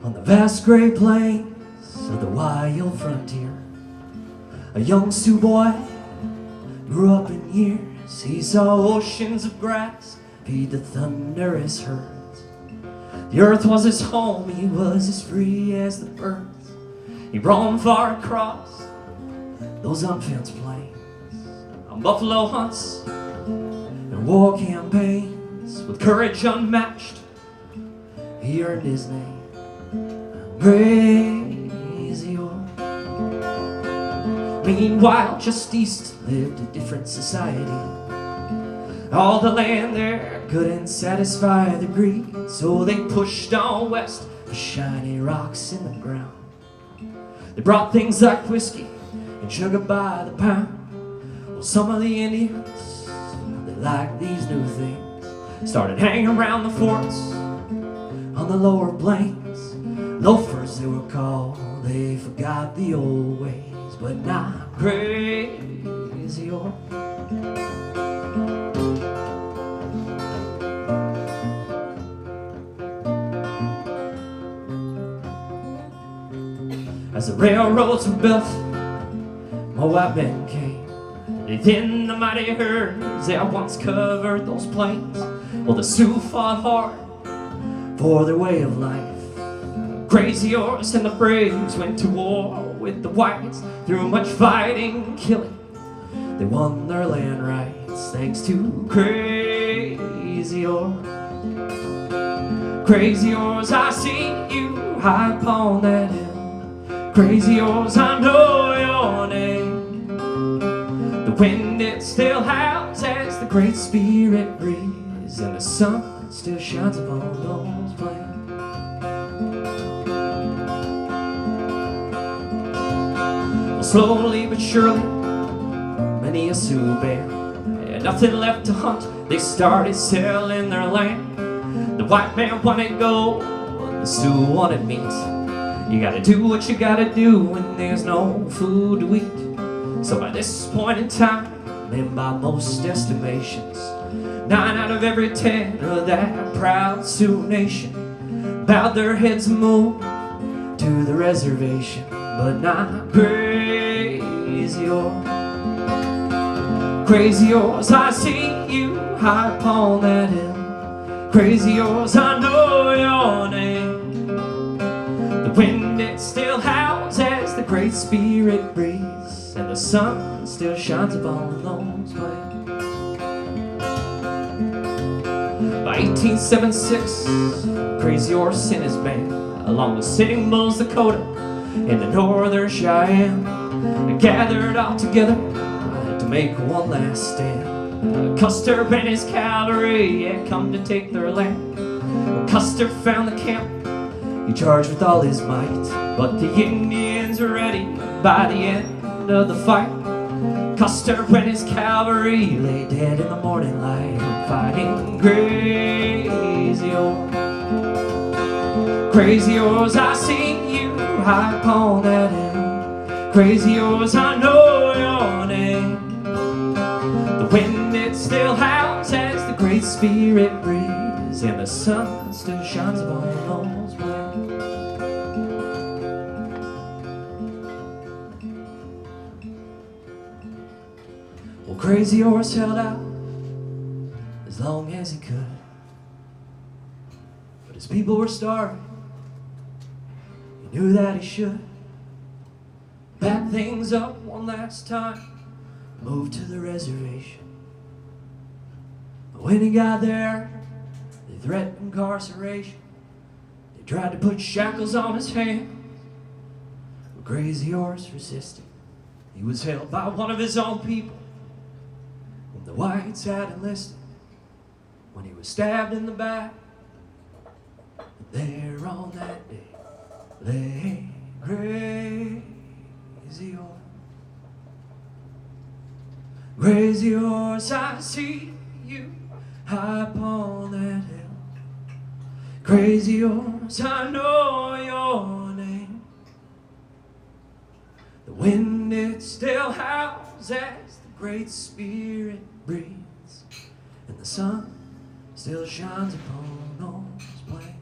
On the vast gray plains of the wild frontier, a young Sioux boy grew up in years. He saw oceans of grass feed the thunderous herds. The earth was his home, he was as free as the birds. He roamed far across those unfenced plains, on buffalo hunts and war campaigns. With courage unmatched, he earned his name, Crazy Horse. Meanwhile, just east lived a different society. All the land there couldn't satisfy the greed, so they pushed on west for shiny rocks in the ground. They brought things like whiskey and sugar by the pound. Well, some of the Indians, they liked these new things, started hanging around the forts on the lower plains. Loafers they were called, they forgot the old ways, but not Crazy Horse. As the railroads were built, more white men came. They thinned the mighty herds that once covered those plains. Well, the Sioux fought hard for their way of life. Crazy Horse and the Braves went to war with the whites. Through much fighting and killing, they won their land rights thanks to Crazy Horse. Crazy Horse, I see you high upon that hill. Crazy Horse, I know your name. The wind it still howls as the Great Spirit breathes, and the sun still shines upon those plains. Slowly but surely, many a Sioux band had nothing left to hunt. They started selling their land. The white man wanted gold, the Sioux wanted meat. You gotta do what you gotta do when there's no food to eat. So by this point in time, and by most estimations, 9 out of every 10 of that proud Sioux nation bowed their heads and moved to the reservation. But not Crazy Horse. Crazy Horse, I see you high upon that hill. Crazy Horse, I know your name. The wind it still howls as the Great Spirit breathes, and the sun still shines upon those plains. By 1876, Crazy Horse and his band, along with Sitting Bull's Dakota in the northern Cheyenne, they gathered all together to make one last stand. Custer and his cavalry had come to take their land. When Custer found the camp, he charged with all his might, but the Indians were ready by the end of the fight. Custer and his cavalry lay dead in the morning light, fighting Crazy Horse. Crazy Horse, I see you high upon that hill. Crazy Horse, I know your name. The wind it still howls as the Great Spirit breathes, and the sun still shines upon those plains. Well, Crazy Horse held out as long as he could, but his people were starving. He knew that he should back things up one last time, move to the reservation. But when he got there, they threatened incarceration. They tried to put shackles on his hands, but Crazy Horse resisted. He was held by one of his own people whom the whites had enlisted. When he was stabbed in the back, there on that day lay Crazy Horse. Crazy Horse, I see you high upon that hill. Crazy Horse, I know your name. The wind it still howls as the Great Spirit breathes, and the sun still shines upon those plains.